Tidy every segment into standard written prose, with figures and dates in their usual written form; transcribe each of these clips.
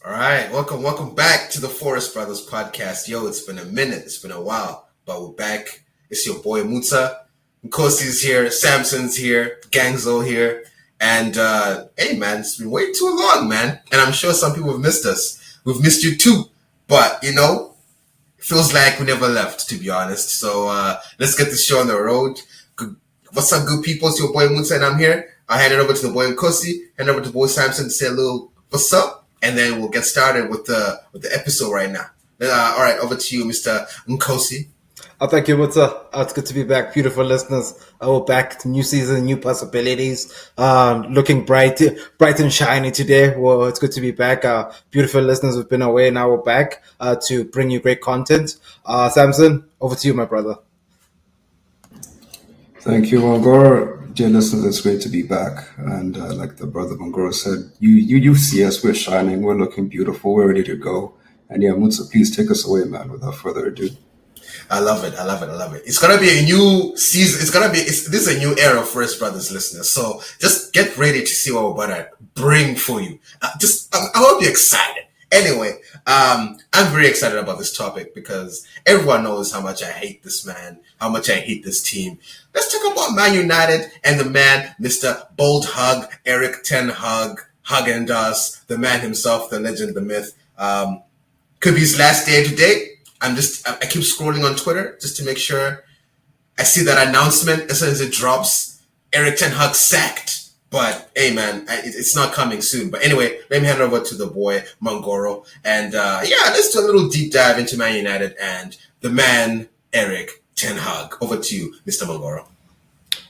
All right, welcome back to the Forest Brothers podcast. Yo, it's been a minute, it's been a while, but we're back. It's your boy Muta, Nkosi's here, Samson's here, Gangzo here, and hey man, it's been way too long, man. And I'm sure some people have missed us. We've missed you too, but it feels like we never left, to be honest. So let's get this show on the road. Good. What's up, good people? It's your boy Muta, and I'm here. I'll hand it over to the boy Nkosi, hand over to boy Samson to say a little what's up, and then we'll get started with the episode right now. All right, over to you, Mr. Nkosi. Thank you, Muta. It's good to be back, beautiful listeners. We're back to new season, new possibilities. Looking bright and shiny today. Well, it's good to be back. Beautiful listeners, we've been away, now we're back to bring you great content. Samson, over to you, my brother. Thank you, Mangoro. Dear listeners, it's great to be back. And like the brother Mangoro said, you see us, we're shining, we're looking beautiful, we're ready to go. And yeah, Muta, please take us away, man, without further ado. I love it. It's gonna be a new season. This is a new era for us brothers listeners. So just get ready to see what we're gonna bring for you. I hope you're excited. Anyway, I'm very excited about this topic because everyone knows how much I hate this man, how much I hate this team. Let's talk about Man United and the man, Mr. Bold Hug, Erik Ten Hag, Hagen Dazs, the man himself, the legend, the myth. Could be his last day today. I keep scrolling on Twitter just to make sure I see that announcement as soon as it drops. Erik Ten Hag sacked. But hey, man, it's not coming soon. But anyway, let me hand it over to the boy Mangoro, and let's do a little deep dive into Man United and the man Erik Ten Hag. Over to you, Mr. Mangoro.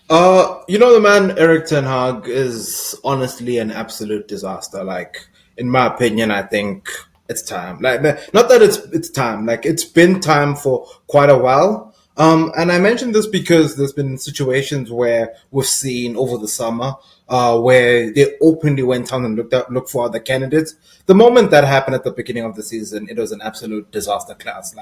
The man Erik Ten Hag is honestly an absolute disaster. Like, in my opinion, I think it's time. Like, not that it's time. Like, it's been time for quite a while. And I mentioned this because there's been situations where we've seen over the summer, where they openly went out and looked for other candidates. The moment that happened at the beginning of the season, it was an absolute disaster class.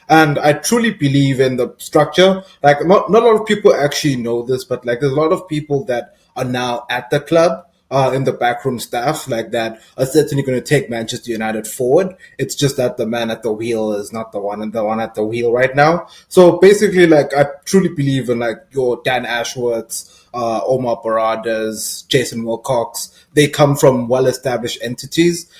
And I truly believe in the structure. Like, not a lot of people actually know this, but like, there's a lot of people that are now at the club, in the backroom staff, like, that are certainly going to take Manchester United forward. It's just that the man at the wheel is not the one at the wheel right now. So basically, like, I truly believe in like your Dan Ashworths, Omar Baradas, Jason Wilcox. They come from well-established entities.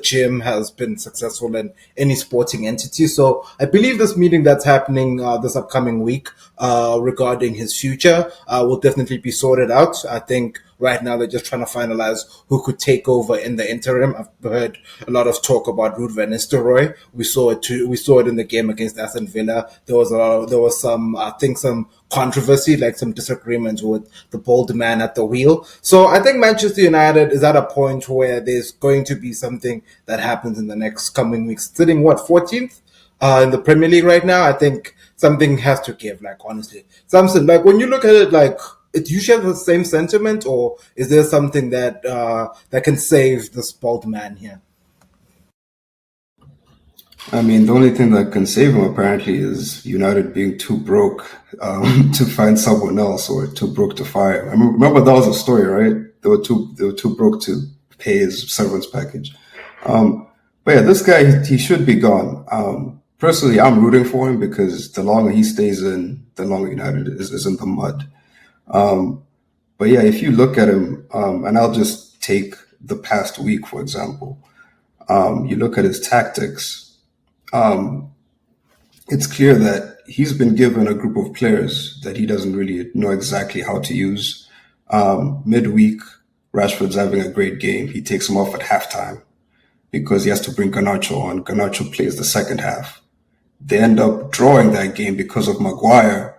Jim has been successful in any sporting entity. So I believe this meeting that's happening this upcoming week regarding his future will definitely be sorted out. I think right now they're just trying to finalize who could take over in the interim. I've heard a lot of talk about Ruud van Nistelrooy. We saw it too. We saw it in the game against Aston Villa. There was some controversy, like some disagreements with the bold man at the wheel. So I think Manchester United is at a point where there's going to be something that happens in the next coming weeks. Sitting 14th in the Premier League right now. I think something has to give. Like, honestly, Samson, like, when you look at it, like, do you share the same sentiment, or is there something that can save this bold man here? I mean, the only thing that can save him apparently is United being too broke to find someone else, or too broke to fire him. I remember that was a story, right? They were too broke to pay his severance package. But yeah, this guy, he should be gone. Personally, I'm rooting for him because the longer he stays in, the longer United is in the mud. But yeah, if you look at him, and I'll just take the past week, for example, you look at his tactics, it's clear that he's been given a group of players that he doesn't really know exactly how to use. Midweek, Rashford's having a great game. He takes him off at halftime because he has to bring Garnacho on. Garnacho plays the second half. They end up drawing that game because of Maguire,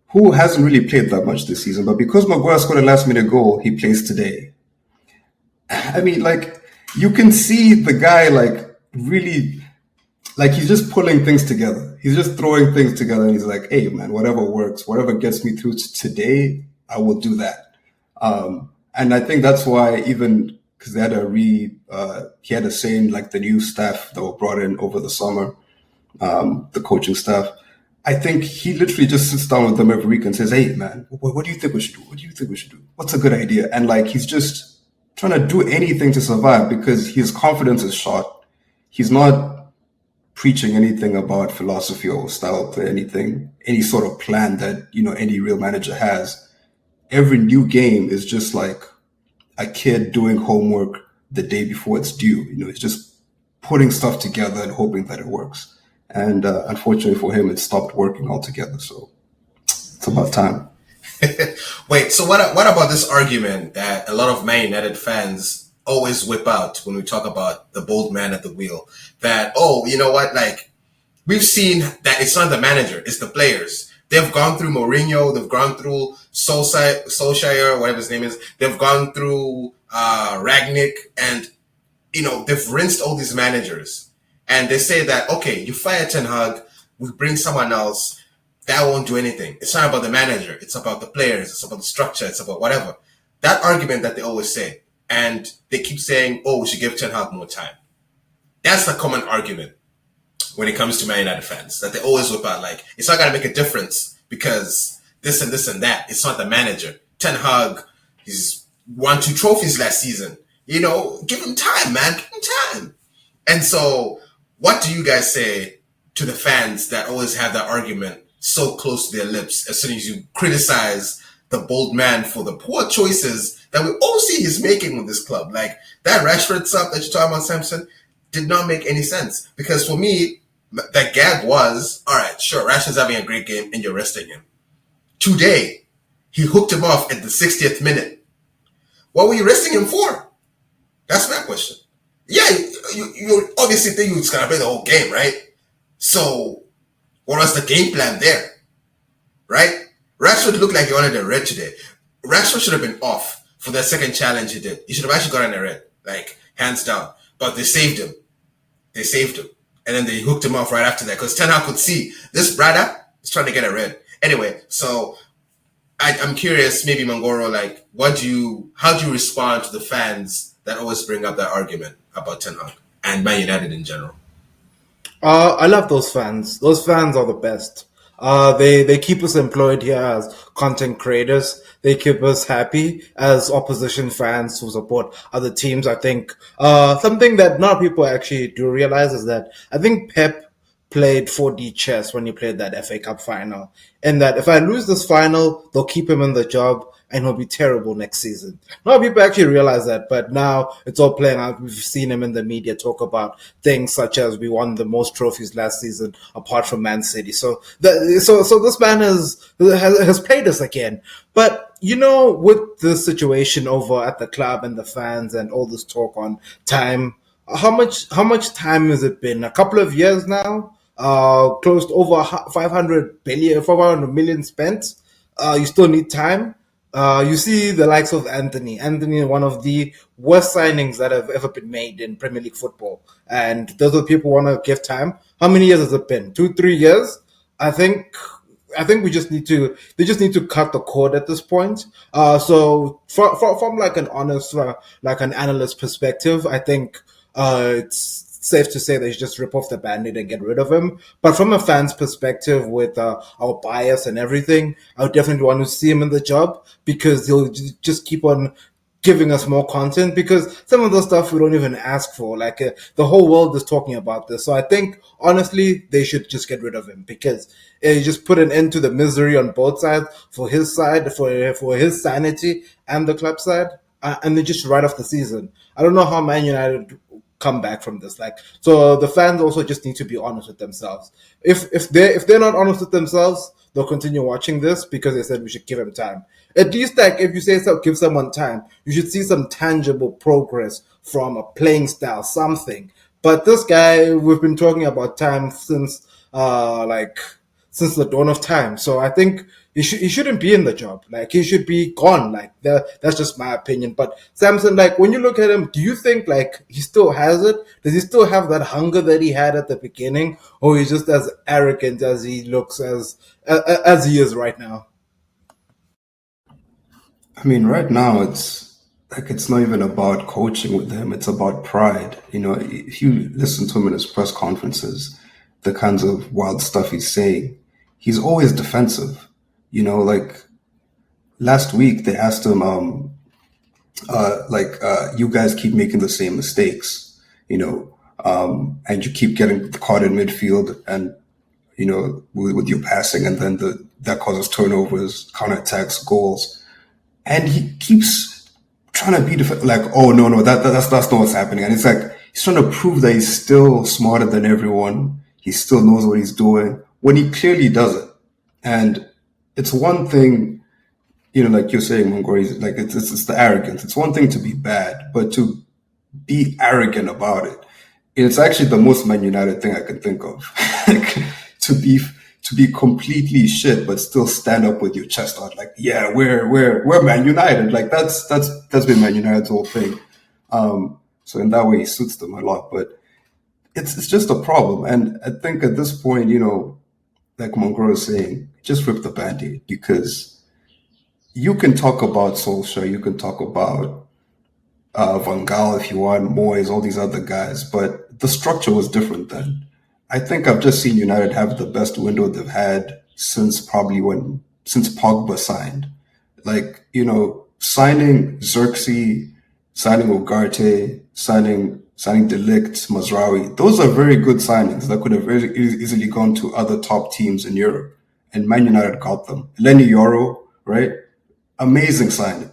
who hasn't really played that much this season. But because Maguire scored a last-minute goal, he plays today. I mean, like, you can see the guy, like, really, like, he's just pulling things together. He's just throwing things together, and he's like, hey, man, whatever works, whatever gets me through to today, I will do that. And I think that's why, even because they had he had a saying, like, the new staff that were brought in over the summer, the coaching staff, I think he literally just sits down with them every week and says, hey, man, what do you think we should do? What do you think we should do? What's a good idea? And, like, he's just trying to do anything to survive because his confidence is shot. he's not preaching anything about philosophy or style play, any sort of plan that, any real manager has. Every new game is just like a kid doing homework the day before it's due. It's just putting stuff together and hoping that it works. And unfortunately for him, it stopped working altogether. So it's about time. Wait, so what about this argument that a lot of Man United fans always whip out when we talk about the bold man at the wheel? That, oh, you know what, like, we've seen that it's not the manager, it's the players. They've gone through Mourinho, they've gone through Solskjaer, whatever his name is. They've gone through Ragnick, and, they've rinsed all these managers. And they say that, okay, you fire Ten Hag, we bring someone else, that won't do anything. It's not about the manager. It's about the players. It's about the structure. It's about whatever. That argument that they always say. And they keep saying, oh, we should give Ten Hag more time. That's the common argument when it comes to Man United fans, that they always whip out, like, it's not going to make a difference because this and this and that. It's not the manager. Ten Hag, he's won 2 trophies last season. Give him time, man. Give him time. And so what do you guys say to the fans that always have that argument so close to their lips as soon as you criticize the bold man for the poor choices that we all see he's making with this club? Like, that Rashford sub that you're talking about, Samson, did not make any sense. Because for me, the gag was, all right, sure, Rashford's having a great game and you're resting him. Today, he hooked him off at the 60th minute. What were you resting him for? That's my question. Yeah, you obviously think he's going to play the whole game, right? So what was the game plan there? Right? Rashford looked like he wanted a red today. Rashford should have been off for that second challenge he did. He should have actually gotten a red, like, hands down. But they saved him. And then they hooked him off right after that because Ten Hag could see this brother is trying to get a red. Anyway, so I'm curious, maybe Mangoro, like, how do you respond to the fans that always bring up that argument about Ten Hag and Man United in general? I love those fans. Those fans are the best. They keep us employed here as content creators. They keep us happy as opposition fans who support other teams. I think something that not people actually do realize is that I think Pep played 4D chess when he played that FA Cup final. And that if I lose this final, they'll keep him in the job and he'll be terrible next season. Not people actually realize that, but now it's all playing out. We've seen him in the media talk about things such as we won the most trophies last season apart from Man City. So this man has played us again. But with the situation over at the club and the fans and all this talk on time, how much time has it been? A couple of years now? Close to over 500 million spent. You still need time. You see the likes of Anthony, one of the worst signings that have ever been made in Premier League football. And those are people want to give time. How many years has it been? 2-3 years? I think they just need to cut the cord at this point. So from like an honest, like an analyst perspective, I think it's safe to say they should just rip off the Band-Aid and get rid of him. But from a fan's perspective, with our bias and everything, I would definitely want to see him in the job because he'll just keep on giving us more content, because some of the stuff we don't even ask for. Like the whole world is talking about this. So I think, honestly, they should just get rid of him because it just put an end to the misery on both sides, for his side, for his sanity and the club side. And then just write off the season. I don't know how Man United come back from this. Like, so the fans also just need to be honest with themselves. If they're not honest with themselves, they'll continue watching this because they said we should give him time. At least, like, if you say so, give someone time, you should see some tangible progress from a playing style, something. But this guy, we've been talking about time since the dawn of time. So I think he shouldn't be in the job. Like, he should be gone. Like, that's just my opinion. But Samson, like, when you look at him, do you think like he still has it? Does he still have that hunger that he had at the beginning, or he's just as arrogant as he looks as he is right now? I mean, right now it's not even about coaching with him. It's about pride. If you listen to him in his press conferences, the kinds of wild stuff he's saying, he's always defensive. Like last week they asked him, you guys keep making the same mistakes. and you keep getting caught in midfield and, with your passing, and then that causes turnovers, counterattacks, goals. And he keeps trying to be like, oh, no, that's not what's happening. And it's like he's trying to prove that he's still smarter than everyone. He still knows what he's doing when he clearly doesn't. And it's one thing, like you're saying, Mongori, like it's the arrogance. It's one thing to be bad, but to be arrogant about it, it's actually the most Man United thing I can think of. Like, to be completely shit, but still stand up with your chest out, like, yeah, we're Man United. Like that's been Man United's whole thing. So in that way, he suits them a lot, but it's just a problem. And I think at this point, like Mongoro is saying, just rip the Band-Aid, because you can talk about Solskjaer, you can talk about Van Gaal if you want, Moyes, all these other guys, but the structure was different then. I think I've just seen United have the best window they've had since Pogba signed. Like, signing Xerxes, signing Ugarte, signing De Ligt, Mazraoui, those are very good signings that could have very easily gone to other top teams in Europe. And Man United got them. Lenny Yoro, right? Amazing signing.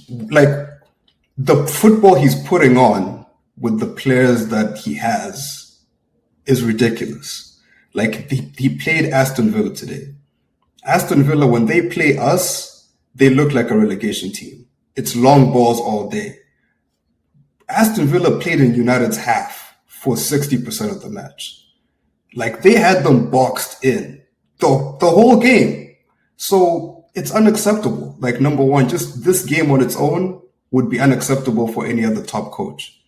Like, the football he's putting on with the players that he has is ridiculous. Like, he played Aston Villa today. Aston Villa, when they play us, they look like a relegation team. It's long balls all day. Aston Villa played in United's half for 60% of the match. Like, they had them boxed in the whole game. So it's unacceptable. Like, number one, just this game on its own would be unacceptable for any other top coach.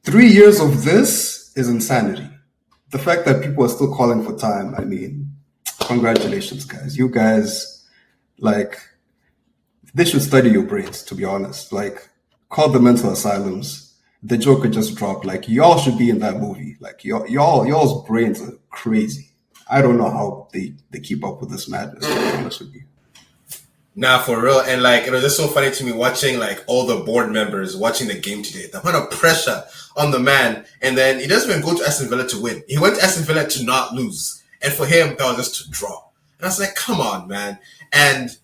3 years of this is insanity. The fact that people are still calling for time, I mean, congratulations, guys. You guys, like, they should study your brains, to be honest. Like, call the mental asylums. The Joker just dropped. Like, y'all should be in that movie. Like, y'all's brains are crazy. I don't know how they keep up with this madness, to be honest with you. Nah, for real. And like, it was just so funny to me watching like all the board members watching the game today. The amount of pressure on the man. And then he doesn't even go to Aston Villa to win. He went to Aston Villa to not lose. And for him, that was just to draw. And I was like, come on, man. And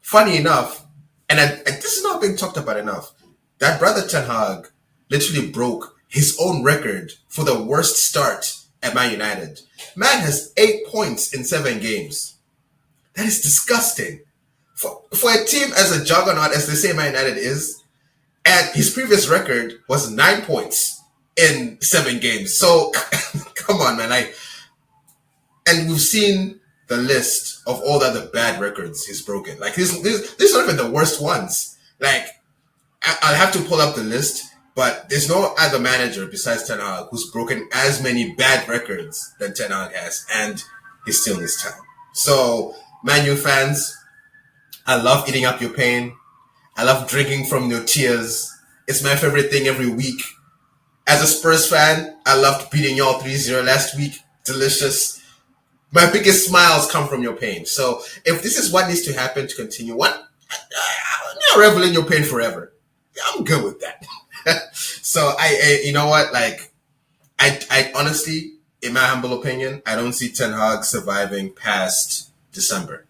funny enough, and this is not being talked about enough, that brother Ten Hag literally broke his own record for the worst start at Man United. Man has 8 points in 7 games. That is disgusting. For a team as a juggernaut as they say Man United is, and his previous record was 9 points in 7 games. So, come on, man. And we've seen the list of all the other bad records he's broken. Like, these are not even the worst ones. Like, I'll have to pull up the list, but there's no other manager besides Ten Hag who's broken as many bad records than Ten Hag has, and he's still in his time. So, Man U fans, I love eating up your pain. I love drinking from your tears. It's my favorite thing every week. As a Spurs fan, I loved beating y'all 3-0 last week. Delicious. My biggest smiles come from your pain. So if this is what needs to happen to continue, I'll revel in your pain forever. I'm good with that. So you know what? Like, I honestly, in my humble opinion, I don't see Ten Hag surviving past December.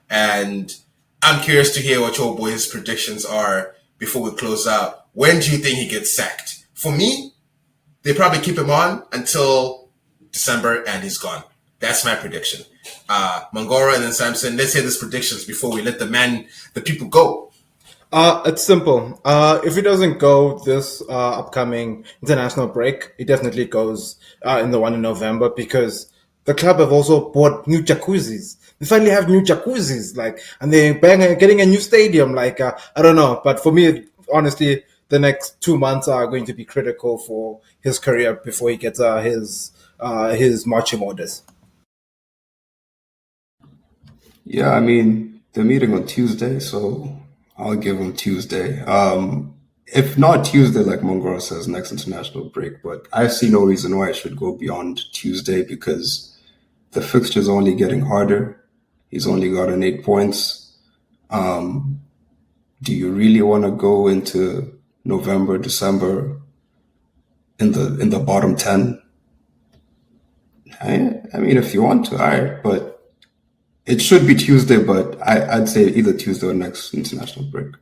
And I'm curious to hear what your boys' predictions are before we close out. When do you think he gets sacked? For me, they probably keep him on until December and he's gone. That's my prediction. Mongoro and then Samson, let's hear these predictions before we let the people go. It's simple. If he doesn't go this upcoming international break, he definitely goes in the one in November, because the club have also bought new jacuzzis. They finally have new jacuzzis, like, and they're getting a new stadium. Like, I don't know, but for me, honestly, the next 2 months are going to be critical for his career before he gets his marching orders. Yeah, I mean, they're meeting on Tuesday, so I'll give them Tuesday. If not Tuesday, like Mongoro says, next international break, but I see no reason why it should go beyond Tuesday, because the fixture's only getting harder. He's only gotten 8 points. Do you really want to go into November, December in the bottom 10. I mean, if you want to, all right, but it should be Tuesday. But I'd say either Tuesday or next international break.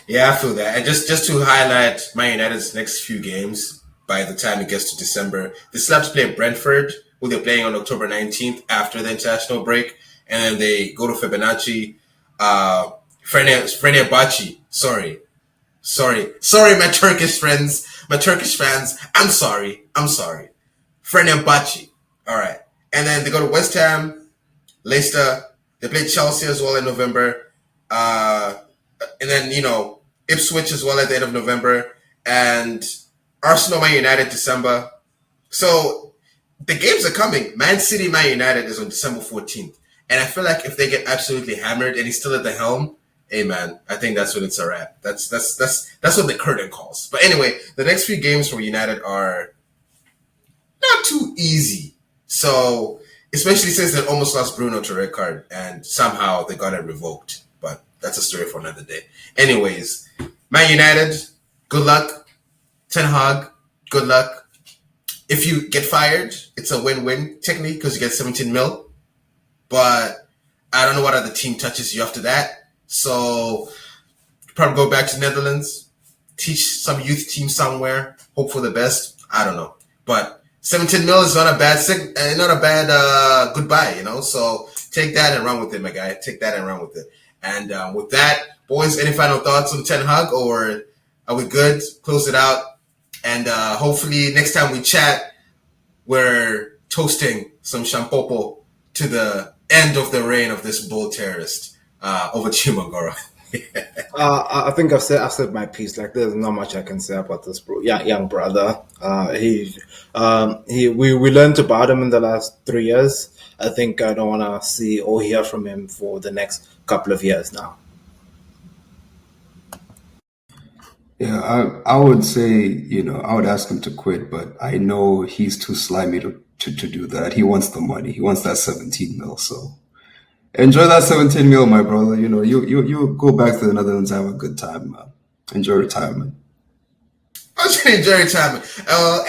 Yeah, I feel that. And just to highlight Man United's next few games, by the time it gets to December, they still have to play Brentford, who they're playing on October 19th after the international break. And then they go to Fibonacci, Fenerbahce. Sorry, my Turkish friends, my Turkish fans. I'm sorry. Fenerbahce. All right. And then they go to West Ham, Leicester. They play Chelsea as well in November. And then, Ipswich as well at the end of November. And Arsenal, Man United, December. So the games are coming. Man City, Man United is on December 14th. And I feel like if they get absolutely hammered and he's still at the helm, hey man, I think that's when it's a wrap. That's what the curtain calls. But anyway, the next few games for United are not too easy. So, especially since they almost lost Bruno to red card and somehow they got it revoked. But that's a story for another day. Anyways, Man United, good luck. Ten Hag, good luck. If you get fired, it's a win-win technically because you get 17 mil. But I don't know what other team touches you after that. So probably go back to Netherlands, teach some youth team somewhere, hope for the best. I don't know. But 17 mil is not a bad goodbye, So take that and run with it, my guy. Take that and run with it. And with that, boys, any final thoughts on Ten Hag, or are we good? Close it out. And hopefully next time we chat, we're toasting some champopo to the end of the reign of this bull terrorist. Over to you, Mangoro. I think I've said my piece. Like, there's not much I can say about this young brother. We learned about him in the last 3 years. I think I don't want to see or hear from him for the next couple of years now. Yeah, I would say, I would ask him to quit, but I know he's too slimy to do that. He wants the money. He wants that 17 mil. So enjoy that 17 mil, my brother. You go back to the Netherlands, have a good time, man. Enjoy retirement. I was going to enjoy retirement.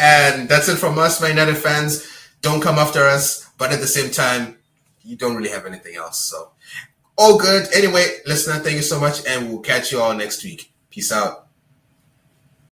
And that's it from us, my United fans. Don't come after us, but at the same time, you don't really have anything else. So all good. Anyway, listener, thank you so much, and we'll catch you all next week. Peace out.